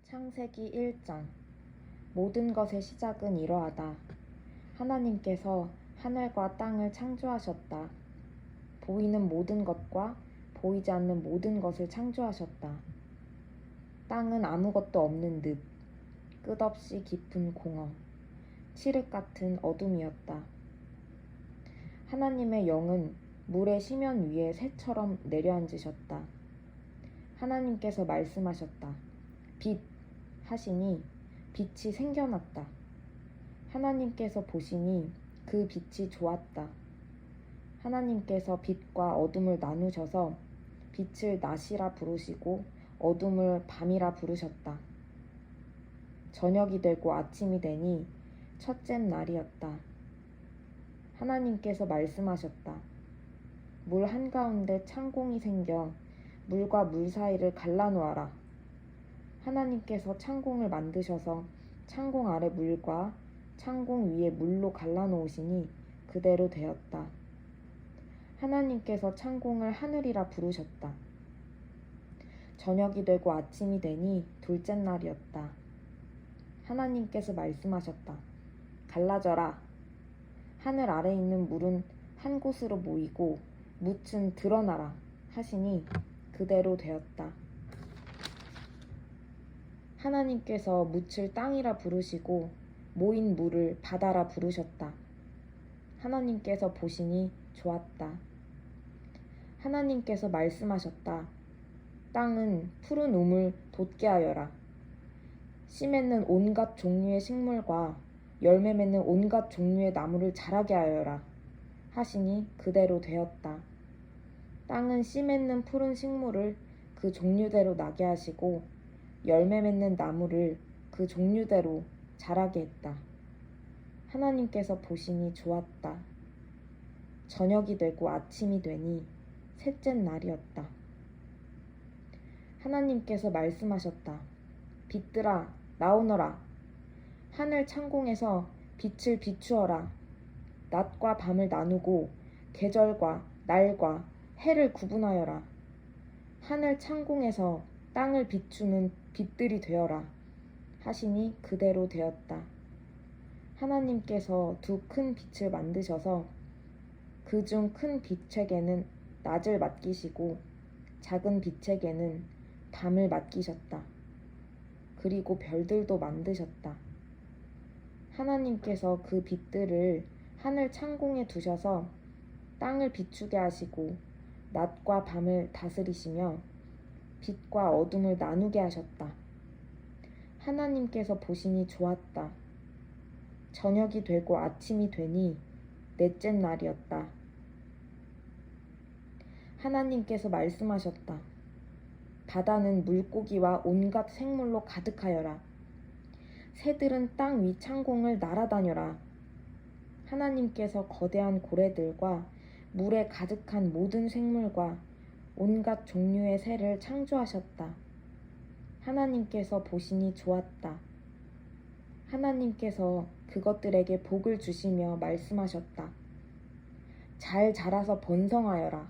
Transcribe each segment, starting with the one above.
창세기 1장. 모든 것의 시작은 이러하다. 하나님께서 하늘과 땅을 창조하셨다. 보이는 모든 것과 보이지 않는 모든 것을 창조하셨다. 땅은 아무것도 없는 늪, 끝없이 깊은 공허, 칠흑 같은 어둠이었다. 하나님의 영은 물의 시면 위에 새처럼 내려앉으셨다. 하나님께서 말씀하셨다. 빛 하시니 빛이 생겨났다. 하나님께서 보시니 그 빛이 좋았다. 하나님께서 빛과 어둠을 나누셔서 빛을 낮이라 부르시고 어둠을 밤이라 부르셨다. 저녁이 되고 아침이 되니 첫째 날이었다. 하나님께서 말씀하셨다. 물 한가운데 창공이 생겨 물과 물 사이를 갈라놓아라. 하나님께서 창공을 만드셔서 창공 아래 물과 창공 위에 물로 갈라놓으시니 그대로 되었다. 하나님께서 창공을 하늘이라 부르셨다. 저녁이 되고 아침이 되니 둘째 날이었다. 하나님께서 말씀하셨다. 갈라져라. 하늘 아래 있는 물은 한 곳으로 모이고 뭇은 드러나라 하시니 그대로 되었다. 하나님께서 뭇을 땅이라 부르시고 모인 물을 바다라 부르셨다. 하나님께서 보시니 좋았다. 하나님께서 말씀하셨다. 땅은 푸른 우물 돋게 하여라. 씨 맺는 온갖 종류의 식물과 열매 맺는 온갖 종류의 나무를 자라게 하여라. 하시니 그대로 되었다. 땅은 씨 맺는 푸른 식물을 그 종류대로 나게 하시고 열매 맺는 나무를 그 종류대로 자라게 했다. 하나님께서 보시니 좋았다. 저녁이 되고 아침이 되니 셋째 날이었다. 하나님께서 말씀하셨다. 빛들아 나오너라. 하늘 창공에서 빛을 비추어라. 낮과 밤을 나누고 계절과 날과 해를 구분하여라. 하늘 창공에서 땅을 비추는 빛들이 되어라. 하시니 그대로 되었다. 하나님께서 두 큰 빛을 만드셔서 그 중 큰 빛에게는 낮을 맡기시고 작은 빛에게는 밤을 맡기셨다. 그리고 별들도 만드셨다. 하나님께서 그 빛들을 하늘 창공에 두셔서 땅을 비추게 하시고 낮과 밤을 다스리시며 빛과 어둠을 나누게 하셨다. 하나님께서 보시니 좋았다. 저녁이 되고 아침이 되니 넷째 날이었다. 하나님께서 말씀하셨다. 바다는 물고기와 온갖 생물로 가득하여라. 새들은 땅 위 창공을 날아다녀라. 하나님께서 거대한 고래들과 물에 가득한 모든 생물과 온갖 종류의 새를 창조하셨다. 하나님께서 보시니 좋았다. 하나님께서 그것들에게 복을 주시며 말씀하셨다. 잘 자라서 번성하여라.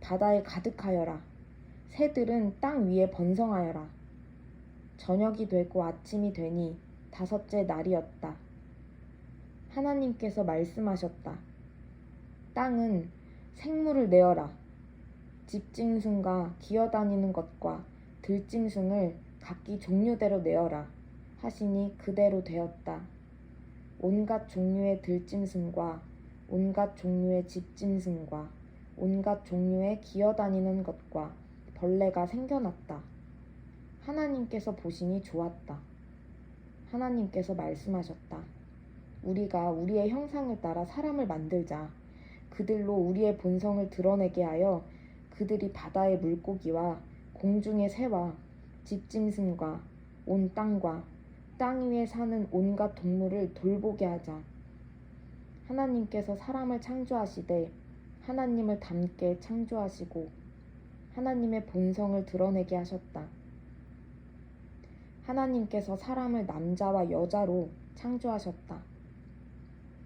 바다에 가득하여라. 새들은 땅 위에 번성하여라. 저녁이 되고 아침이 되니 다섯째 날이었다. 하나님께서 말씀하셨다. 땅은 생물을 내어라. 집짐승과 기어다니는 것과 들짐승을 각기 종류대로 내어라. 하시니 그대로 되었다. 온갖 종류의 들짐승과 온갖 종류의 집짐승과 온갖 종류의 기어다니는 것과 벌레가 생겨났다. 하나님께서 보시니 좋았다. 하나님께서 말씀하셨다. 우리가 우리의 형상을 따라 사람을 만들자. 그들로 우리의 본성을 드러내게 하여 그들이 바다의 물고기와 공중의 새와 집짐승과 온 땅과 땅 위에 사는 온갖 동물을 돌보게 하자. 하나님께서 사람을 창조하시되 하나님을 닮게 창조하시고 하나님의 본성을 드러내게 하셨다. 하나님께서 사람을 남자와 여자로 창조하셨다.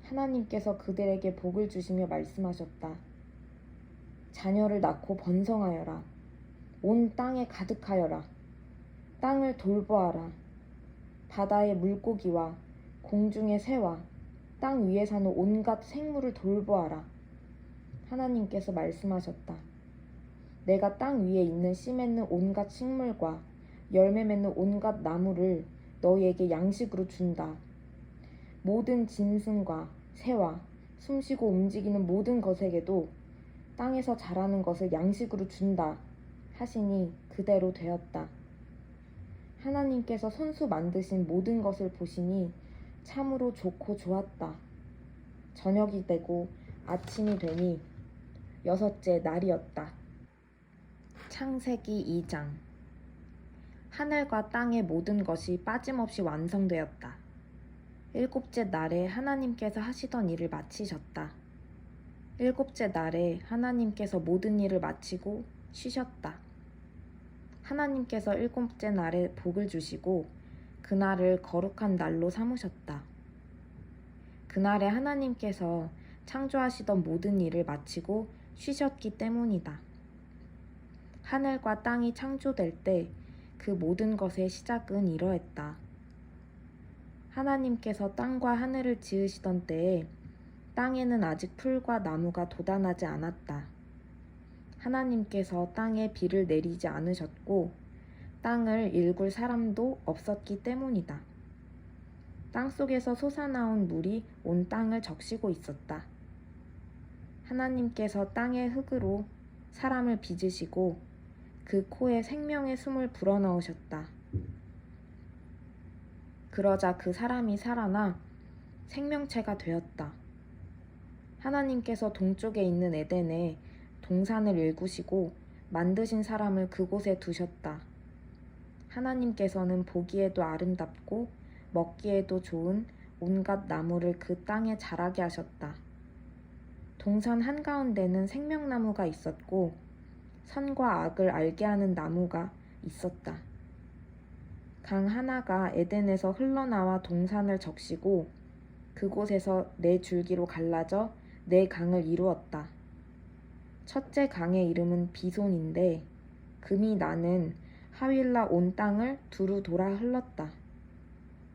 하나님께서 그들에게 복을 주시며 말씀하셨다. 자녀를 낳고 번성하여라. 온 땅에 가득하여라. 땅을 돌보아라. 바다의 물고기와 공중의 새와 땅 위에 사는 온갖 생물을 돌보아라. 하나님께서 말씀하셨다. 내가 땅 위에 있는 씨 맺는 온갖 식물과 열매 맺는 온갖 나무를 너희에게 양식으로 준다. 모든 짐승과 새와 숨쉬고 움직이는 모든 것에게도 땅에서 자라는 것을 양식으로 준다 하시니 그대로 되었다. 하나님께서 손수 만드신 모든 것을 보시니 참으로 좋고 좋았다. 저녁이 되고 아침이 되니 6째 날이었다. 창세기 2장. 하늘과 땅의 모든 것이 빠짐없이 완성되었다. 7째 날에 하나님께서 하시던 일을 마치셨다. 7째 날에 하나님께서 모든 일을 마치고 쉬셨다. 하나님께서 7째 날에 복을 주시고 그날을 거룩한 날로 삼으셨다. 그날에 하나님께서 창조하시던 모든 일을 마치고 쉬셨기 때문이다. 하늘과 땅이 창조될 때 그 모든 것의 시작은 이러했다. 하나님께서 땅과 하늘을 지으시던 때에 땅에는 아직 풀과 나무가 돋아나지 않았다. 하나님께서 땅에 비를 내리지 않으셨고 땅을 일굴 사람도 없었기 때문이다. 땅속에서 솟아나온 물이 온 땅을 적시고 있었다. 하나님께서 땅의 흙으로 사람을 빚으시고 그 코에 생명의 숨을 불어넣으셨다. 그러자 그 사람이 살아나 생명체가 되었다. 하나님께서 동쪽에 있는 에덴에 동산을 일구시고 만드신 사람을 그곳에 두셨다. 하나님께서는 보기에도 아름답고 먹기에도 좋은 온갖 나무를 그 땅에 자라게 하셨다. 동산 한가운데는 생명나무가 있었고 선과 악을 알게 하는 나무가 있었다. 강 하나가 에덴에서 흘러나와 동산을 적시고 그곳에서 4줄기로 갈라져 4강을 이루었다. 첫째 강의 이름은 비손인데 금이 나는 하윌라 온 땅을 두루 돌아 흘렀다.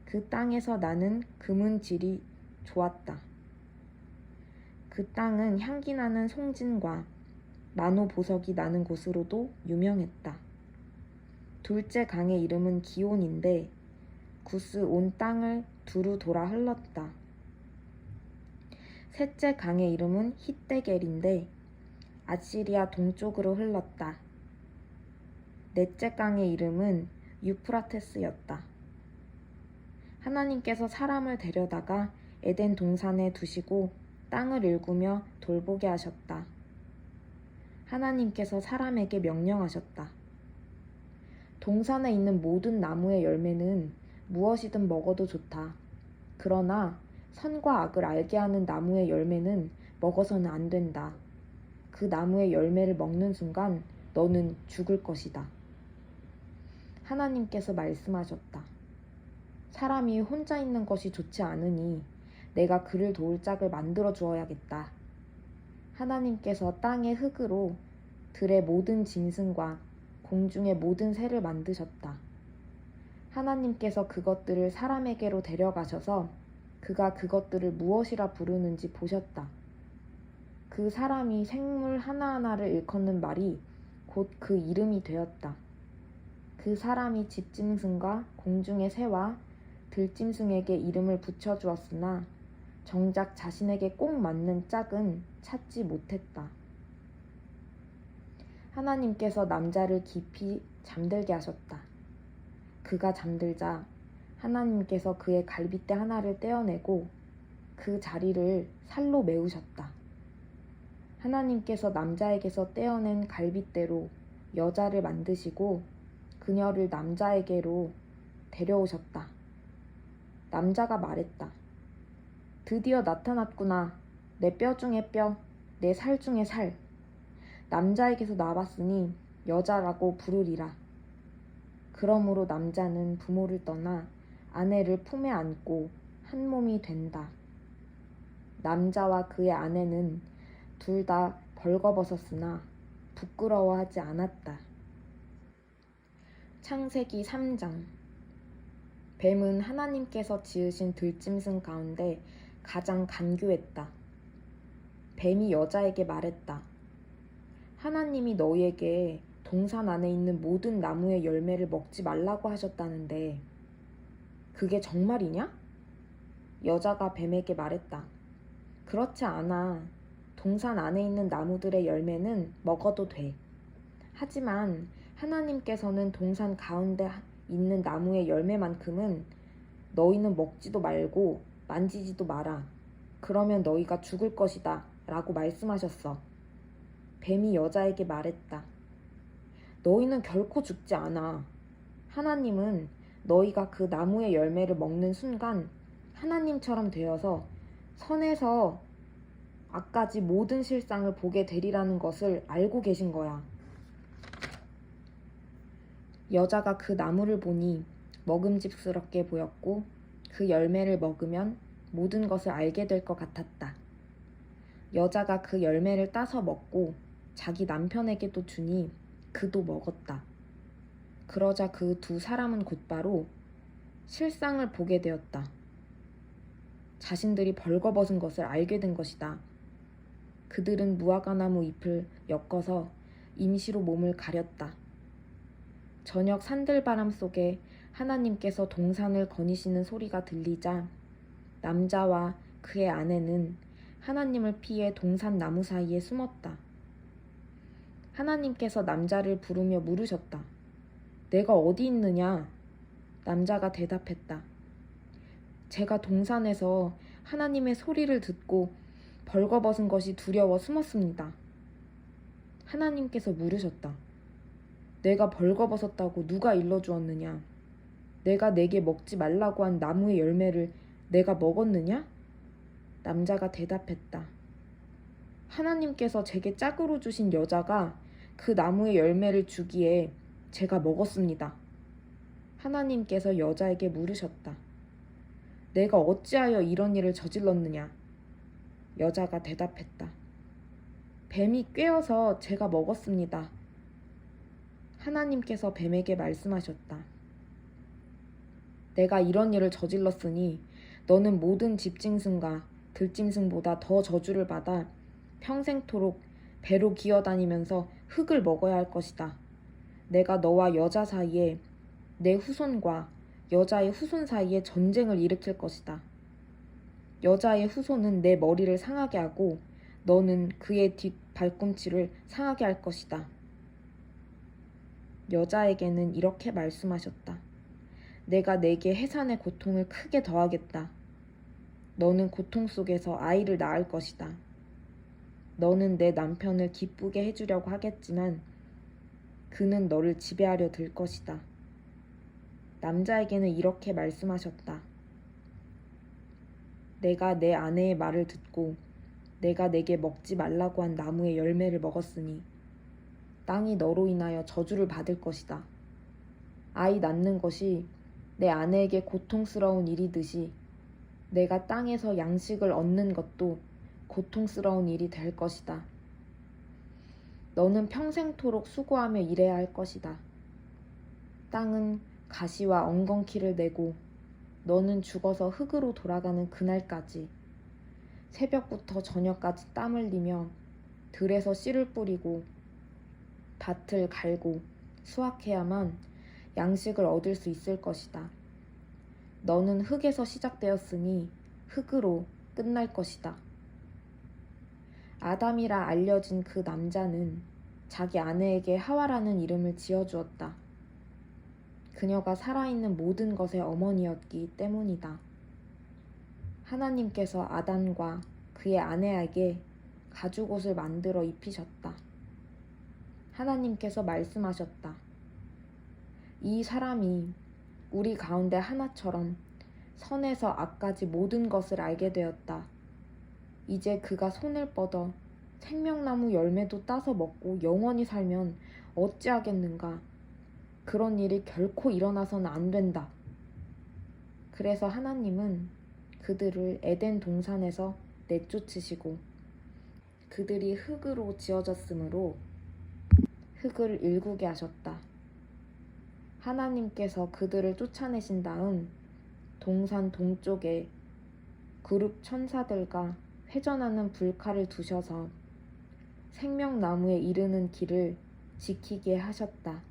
그 땅에서 나는 금은 질이 좋았다. 그 땅은 향기 나는 송진과 만호 보석이 나는 곳으로도 유명했다. 둘째 강의 이름은 기온인데 구스 온 땅을 두루 돌아 흘렀다. 셋째 강의 이름은 히데겔인데 아시리아 동쪽으로 흘렀다. 넷째 강의 이름은 유프라테스였다. 하나님께서 사람을 데려다가 에덴 동산에 두시고 땅을 일구며 돌보게 하셨다. 하나님께서 사람에게 명령하셨다. 동산에 있는 모든 나무의 열매는 무엇이든 먹어도 좋다. 그러나 선과 악을 알게 하는 나무의 열매는 먹어서는 안 된다. 그 나무의 열매를 먹는 순간 너는 죽을 것이다. 하나님께서 말씀하셨다. 사람이 혼자 있는 것이 좋지 않으니 내가 그를 도울 짝을 만들어 주어야겠다. 하나님께서 땅의 흙으로 들의 모든 짐승과 공중의 모든 새를 만드셨다. 하나님께서 그것들을 사람에게로 데려가셔서 그가 그것들을 무엇이라 부르는지 보셨다. 그 사람이 생물 하나하나를 일컫는 말이 곧 그 이름이 되었다. 그 사람이 집짐승과 공중의 새와 들짐승에게 이름을 붙여주었으나 정작 자신에게 꼭 맞는 짝은 찾지 못했다. 하나님께서 남자를 깊이 잠들게 하셨다. 그가 잠들자 하나님께서 그의 갈빗대 하나를 떼어내고 그 자리를 살로 메우셨다. 하나님께서 남자에게서 떼어낸 갈빗대로 여자를 만드시고 그녀를 남자에게로 데려오셨다. 남자가 말했다. 드디어 나타났구나. 내 뼈 중에 뼈, 내 살 중에 살. 남자에게서 나왔으니 여자라고 부르리라. 그러므로 남자는 부모를 떠나 아내를 품에 안고 한 몸이 된다. 남자와 그의 아내는 둘 다 벌거벗었으나 부끄러워하지 않았다. 창세기 3장. 뱀은 하나님께서 지으신 들짐승 가운데 가장 간교했다. 뱀이 여자에게 말했다. 하나님이 너희에게 동산 안에 있는 모든 나무의 열매를 먹지 말라고 하셨다는데 그게 정말이냐? 여자가 뱀에게 말했다. 그렇지 않아. 동산 안에 있는 나무들의 열매는 먹어도 돼. 하지만 하나님께서는 동산 가운데 있는 나무의 열매만큼은 너희는 먹지도 말고 만지지도 마라. 그러면 너희가 죽을 것이다. 라고 말씀하셨어. 뱀이 여자에게 말했다. 너희는 결코 죽지 않아. 하나님은 너희가 그 나무의 열매를 먹는 순간 하나님처럼 되어서 선에서 악까지 모든 실상을 보게 되리라는 것을 알고 계신 거야. 여자가 그 나무를 보니 먹음직스럽게 보였고 그 열매를 먹으면 모든 것을 알게 될 것 같았다. 여자가 그 열매를 따서 먹고 자기 남편에게도 주니 그도 먹었다. 그러자 그 두 사람은 곧바로 실상을 보게 되었다. 자신들이 벌거벗은 것을 알게 된 것이다. 그들은 무화과나무 잎을 엮어서 임시로 몸을 가렸다. 저녁 산들바람 속에 하나님께서 동산을 거니시는 소리가 들리자 남자와 그의 아내는 하나님을 피해 동산 나무 사이에 숨었다. 하나님께서 남자를 부르며 물으셨다. 내가 어디 있느냐? 남자가 대답했다. 제가 동산에서 하나님의 소리를 듣고 벌거벗은 것이 두려워 숨었습니다. 하나님께서 물으셨다. 내가 벌거벗었다고 누가 일러주었느냐? 내가 내게 먹지 말라고 한 나무의 열매를 내가 먹었느냐? 남자가 대답했다. 하나님께서 제게 짝으로 주신 여자가 그 나무의 열매를 주기에 제가 먹었습니다. 하나님께서 여자에게 물으셨다. 내가 어찌하여 이런 일을 저질렀느냐? 여자가 대답했다. 뱀이 꿰어서 제가 먹었습니다. 하나님께서 뱀에게 말씀하셨다. 내가 이런 일을 저질렀으니 너는 모든 집짐승과 들짐승보다 더 저주를 받아 평생토록 배로 기어다니면서 흙을 먹어야 할 것이다. 내가 너와 여자 사이에 내 후손과 여자의 후손 사이에 전쟁을 일으킬 것이다. 여자의 후손은 내 머리를 상하게 하고 너는 그의 뒷 발꿈치를 상하게 할 것이다. 여자에게는 이렇게 말씀하셨다. 내가 내게 해산의 고통을 크게 더하겠다. 너는 고통 속에서 아이를 낳을 것이다. 너는 내 남편을 기쁘게 해주려고 하겠지만 그는 너를 지배하려 들 것이다. 남자에게는 이렇게 말씀하셨다. 내가 내 아내의 말을 듣고 내가 내게 먹지 말라고 한 나무의 열매를 먹었으니 땅이 너로 인하여 저주를 받을 것이다. 아이 낳는 것이 내 아내에게 고통스러운 일이듯이 내가 땅에서 양식을 얻는 것도 고통스러운 일이 될 것이다. 너는 평생토록 수고하며 일해야 할 것이다. 땅은 가시와 엉겅퀴를 내고 너는 죽어서 흙으로 돌아가는 그날까지 새벽부터 저녁까지 땀 흘리며 들에서 씨를 뿌리고 밭을 갈고 수확해야만 양식을 얻을 수 있을 것이다. 너는 흙에서 시작되었으니 흙으로 끝날 것이다. 아담이라 알려진 그 남자는 자기 아내에게 하와라는 이름을 지어주었다. 그녀가 살아있는 모든 것의 어머니였기 때문이다. 하나님께서 아담과 그의 아내에게 가죽옷을 만들어 입히셨다. 하나님께서 말씀하셨다. 이 사람이 우리 가운데 하나처럼 선에서 악까지 모든 것을 알게 되었다. 이제 그가 손을 뻗어 생명나무 열매도 따서 먹고 영원히 살면 어찌하겠는가. 그런 일이 결코 일어나서는 안 된다. 그래서 하나님은 그들을 에덴 동산에서 내쫓으시고 그들이 흙으로 지어졌으므로 흙을 일구게 하셨다. 하나님께서 그들을 쫓아내신 다음 동산 동쪽에 그룹 천사들과 회전하는 불칼을 두셔서 생명나무에 이르는 길을 지키게 하셨다.